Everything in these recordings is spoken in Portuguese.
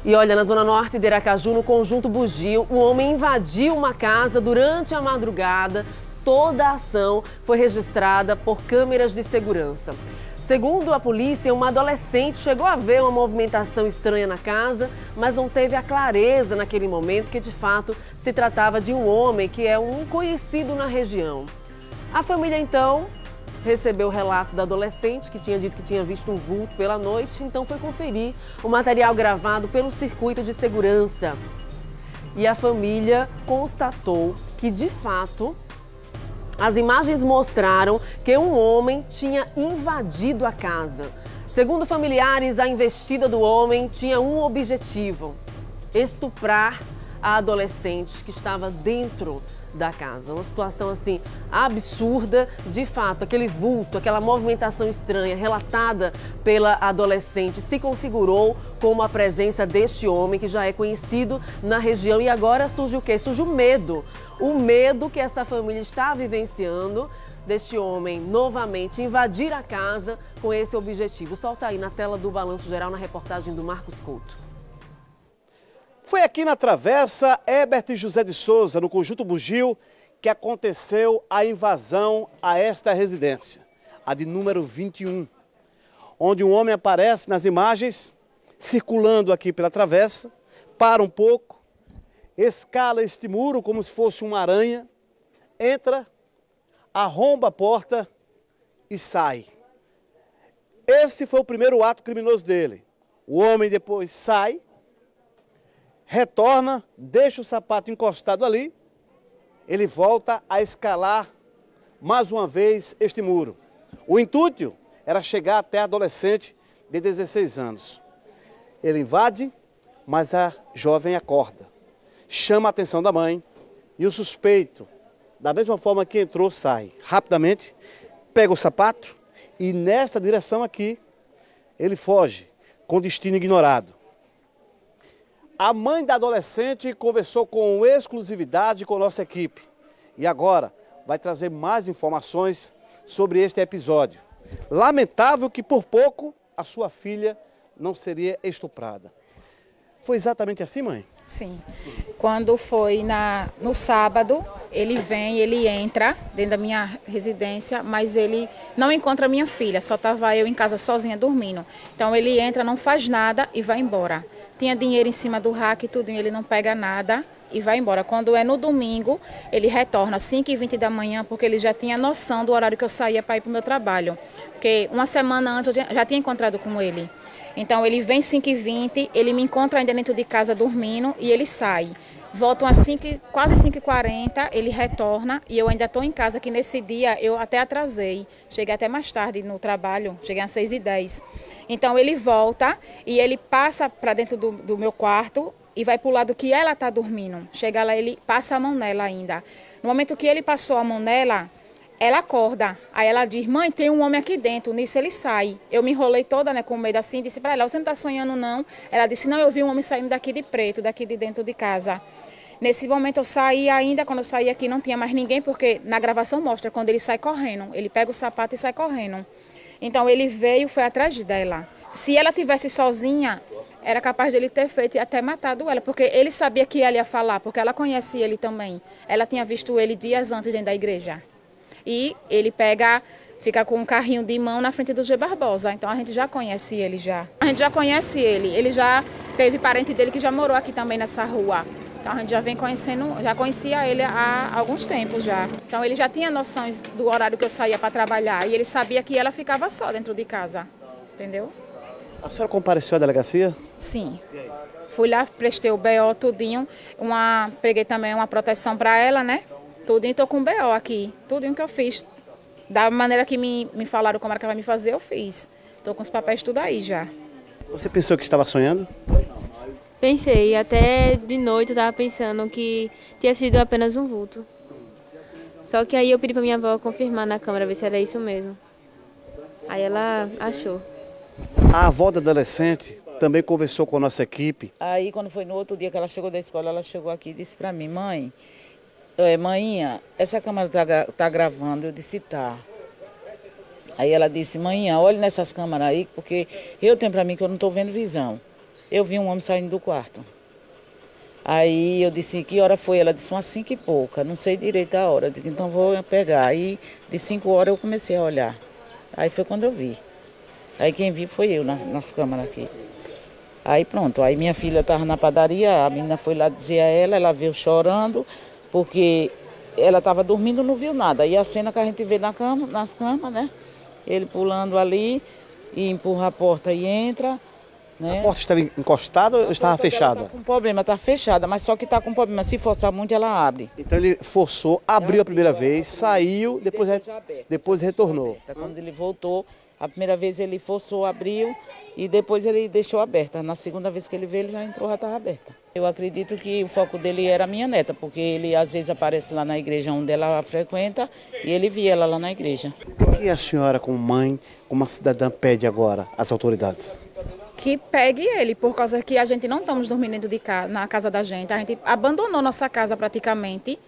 E olha, na Zona Norte de Aracaju, no Conjunto Bugio, um homem invadiu uma casa durante a madrugada. Toda a ação foi registrada por câmeras de segurança. Segundo a polícia, uma adolescente chegou a ver uma movimentação estranha na casa, mas não teve a clareza naquele momento que de fato se tratava de um homem que é um conhecido na região. A família então recebeu o relato da adolescente, que tinha dito que tinha visto um vulto pela noite, então foi conferir o material gravado pelo circuito de segurança. E a família constatou que, de fato, as imagens mostraram que um homem tinha invadido a casa. Segundo familiares, a investida do homem tinha um objetivo: estuprar a adolescente que estava dentro da casa. Uma situação assim absurda. De fato, aquele vulto, aquela movimentação estranha relatada pela adolescente se configurou como a presença deste homem que já é conhecido na região. E agora surge o quê? Surge o medo. O medo que essa família está vivenciando deste homem novamente invadir a casa com esse objetivo. Solta aí na tela do Balanço Geral, na reportagem do Marcos Couto. Foi aqui na Travessa Herbert José de Souza, no Conjunto Bugio, que aconteceu a invasão a esta residência, a de número 21, onde um homem aparece nas imagens, circulando aqui pela travessa, para um pouco, escala este muro como se fosse uma aranha, entra, arromba a porta e sai. Esse foi o primeiro ato criminoso dele. O homem depois sai, retorna, deixa o sapato encostado ali, ele volta a escalar mais uma vez este muro. O intuito era chegar até a adolescente de 16 anos. Ele invade, mas a jovem acorda, chama a atenção da mãe e o suspeito, da mesma forma que entrou, sai rapidamente, pega o sapato e nesta direção aqui ele foge com destino ignorado. A mãe da adolescente conversou com exclusividade com nossa equipe e agora vai trazer mais informações sobre este episódio. Lamentável que por pouco a sua filha não seria estuprada. Foi exatamente assim, mãe? Sim. Quando foi no sábado, ele entra dentro da minha residência, mas ele não encontra minha filha, só estava eu em casa sozinha dormindo. Então ele entra, não faz nada e vai embora. Tinha dinheiro em cima do rack e tudo, ele não pega nada e vai embora. Quando é no domingo, ele retorna às 5h20 da manhã, porque ele já tinha noção do horário que eu saía para ir para o meu trabalho. Porque uma semana antes eu já tinha encontrado com ele. Então ele vem 5h20, ele me encontra ainda dentro de casa dormindo e ele sai. Voltam às quase 5h40, ele retorna e eu ainda estou em casa, que nesse dia eu até atrasei. Cheguei até mais tarde no trabalho, cheguei às 6h10. Então ele volta e ele passa para dentro do meu quarto e vai para o lado que ela está dormindo. Chega lá, ele passa a mão nela ainda. No momento que ele passou a mão nela, ela acorda. Aí ela diz: mãe, tem um homem aqui dentro. Nisso ele sai. Eu me enrolei toda, né, com medo assim, disse para ela: você não está sonhando não? Ela disse: não, eu vi um homem saindo daqui de preto, daqui de dentro de casa. Nesse momento eu saí ainda, quando eu saí aqui não tinha mais ninguém, porque na gravação mostra quando ele sai correndo. Ele pega o sapato e sai correndo. Então ele veio, foi atrás dela. Se ela tivesse sozinha, era capaz dele ter feito e até matado ela, porque ele sabia que ela ia falar, porque ela conhece ele também. Ela tinha visto ele dias antes dentro da igreja. E ele fica com um carrinho de mão na frente do G. Barbosa. Então a gente já conhece ele já. A gente já conhece ele. Ele já teve parente dele que já morou aqui também nessa rua. Então a gente já vem conhecendo, já conhecia ele há alguns tempos já. Então ele já tinha noções do horário que eu saía para trabalhar e ele sabia que ela ficava só dentro de casa, entendeu? A senhora compareceu à delegacia? Sim. Fui lá, prestei o BO tudinho, peguei também uma proteção para ela, né? Tudinho, estou com o BO aqui, tudinho que eu fiz. Da maneira que me falaram como era que vai me fazer, eu fiz. Estou com os papéis tudo aí já. Você pensou que estava sonhando? Pensei, até de noite eu estava pensando que tinha sido apenas um vulto. Só que aí eu pedi para minha avó confirmar na câmera, ver se era isso mesmo. Aí ela achou. A avó da adolescente também conversou com a nossa equipe. Aí quando foi no outro dia que ela chegou da escola, ela chegou aqui e disse para mim: mãe, maninha, essa câmera tá gravando? Eu disse: tá. Aí ela disse: maninha, olhe nessas câmeras aí, porque eu tenho para mim que eu não estou vendo visão. eu vi um homem saindo do quarto. Aí eu disse, que hora foi? Ela disse, umas 5 e pouca, não sei direito a hora. Eu disse, então vou pegar. Aí de 5 horas eu comecei a olhar. Aí foi quando eu vi. Aí quem viu foi eu nas câmeras aqui. Aí pronto, aí minha filha estava na padaria, a menina foi lá dizer a ela veio chorando, porque ela estava dormindo, não viu nada. E a cena que a gente vê nas camas, né? Ele pulando ali e empurra a porta e entra. Né? A porta estava encostada ou estava fechada? Está com problema, está fechada, mas só que está com problema. Se forçar muito, ela abre. Então ele forçou, abriu a primeira vez, saiu, depois retornou. Quando ele voltou, a primeira vez ele forçou, abriu e depois ele deixou aberta. Na segunda vez que ele veio, ele já entrou, já estava aberta. Eu acredito que o foco dele era a minha neta, porque ele às vezes aparece lá na igreja onde ela frequenta e ele via ela lá na igreja. O que a senhora, como mãe, como uma cidadã, pede agora às autoridades? Que pegue ele, por causa que a gente não estamos dormindo dentro de casa, na casa da gente. A gente abandonou nossa casa praticamente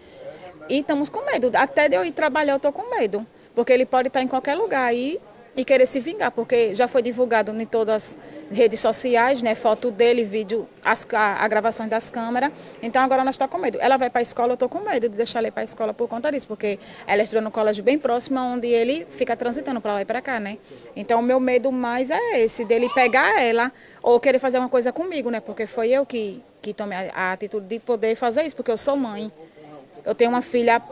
e estamos com medo. Até de eu ir trabalhar eu estou com medo, porque ele pode estar em qualquer lugar aí e querer se vingar, porque já foi divulgado em todas as redes sociais, né, foto dele, vídeo, a gravação das câmeras. Então agora nós estamos com medo. Ela vai para a escola, eu estou com medo de deixar ela ir para a escola por conta disso, porque ela estudou no colégio bem próximo, onde ele fica transitando para lá e para cá, né? Então o meu medo mais é esse, dele pegar ela ou querer fazer uma coisa comigo, né? Porque foi eu que tomei a atitude de poder fazer isso, porque eu sou mãe. Eu tenho uma filha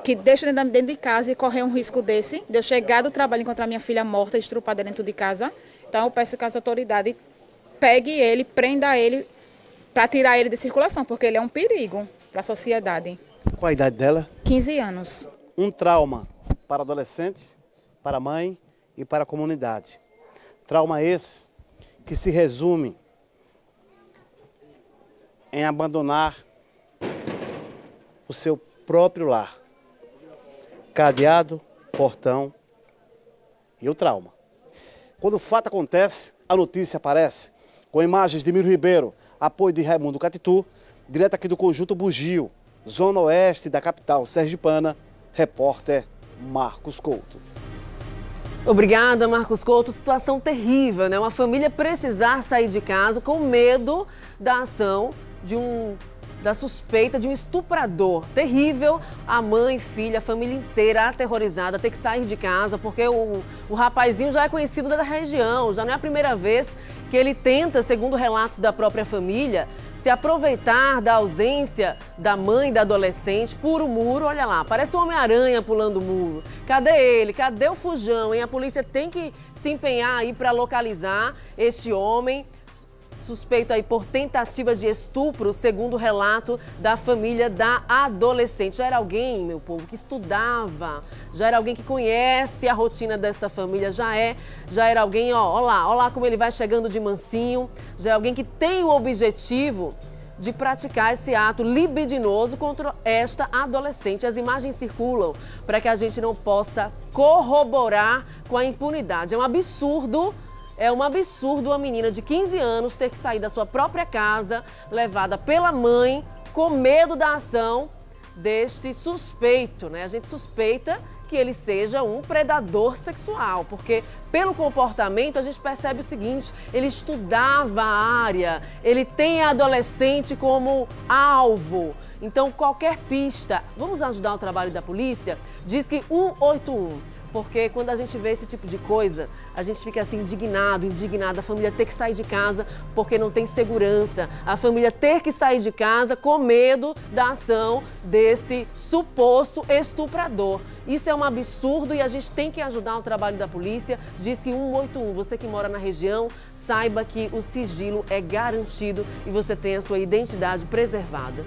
que deixa dentro de casa e correr um risco desse, de eu chegar do trabalho e encontrar minha filha morta, estrupada dentro de casa. Então eu peço que as autoridades peguem ele, prenda ele, para tirar ele de circulação, porque ele é um perigo para a sociedade. Qual a idade dela? 15 anos. Um trauma para adolescente, para a mãe e para a comunidade. Trauma esse que se resume em abandonar o seu próprio lar. Cadeado, portão e o trauma. Quando o fato acontece, a notícia aparece com imagens de Miro Ribeiro, apoio de Raimundo Catitu, direto aqui do Conjunto Bugio, zona oeste da capital sergipana, repórter Marcos Couto. Obrigada, Marcos Couto. Situação terrível, né? Uma família precisar sair de casa com medo da ação da suspeita de um estuprador. Terrível, a mãe, filha, a família inteira aterrorizada, ter que sair de casa, porque o rapazinho já é conhecido da região, já não é a primeira vez que ele tenta, segundo relatos da própria família, se aproveitar da ausência da mãe e da adolescente por o muro. Olha lá, parece um Homem-Aranha pulando o muro. Cadê ele? Cadê o fujão, hein? A polícia tem que se empenhar aí para localizar este homem suspeito aí por tentativa de estupro, segundo o relato da família da adolescente. Já era alguém, meu povo, que estudava, já era alguém que conhece a rotina desta família, já era alguém, ó lá como ele vai chegando de mansinho, já é alguém que tem o objetivo de praticar esse ato libidinoso contra esta adolescente. As imagens circulam para que a gente não possa corroborar com a impunidade. É um absurdo uma menina de 15 anos ter que sair da sua própria casa, levada pela mãe, com medo da ação deste suspeito, né? A gente suspeita que ele seja um predador sexual, porque pelo comportamento a gente percebe o seguinte: ele estudava a área, ele tem a adolescente como alvo. Então qualquer pista, vamos ajudar o trabalho da polícia? Diz que 181. Porque quando a gente vê esse tipo de coisa, a gente fica assim indignada, a família ter que sair de casa porque não tem segurança, a família ter que sair de casa com medo da ação desse suposto estuprador. Isso é um absurdo e a gente tem que ajudar o trabalho da polícia. Diz que 181, você que mora na região, saiba que o sigilo é garantido e você tem a sua identidade preservada.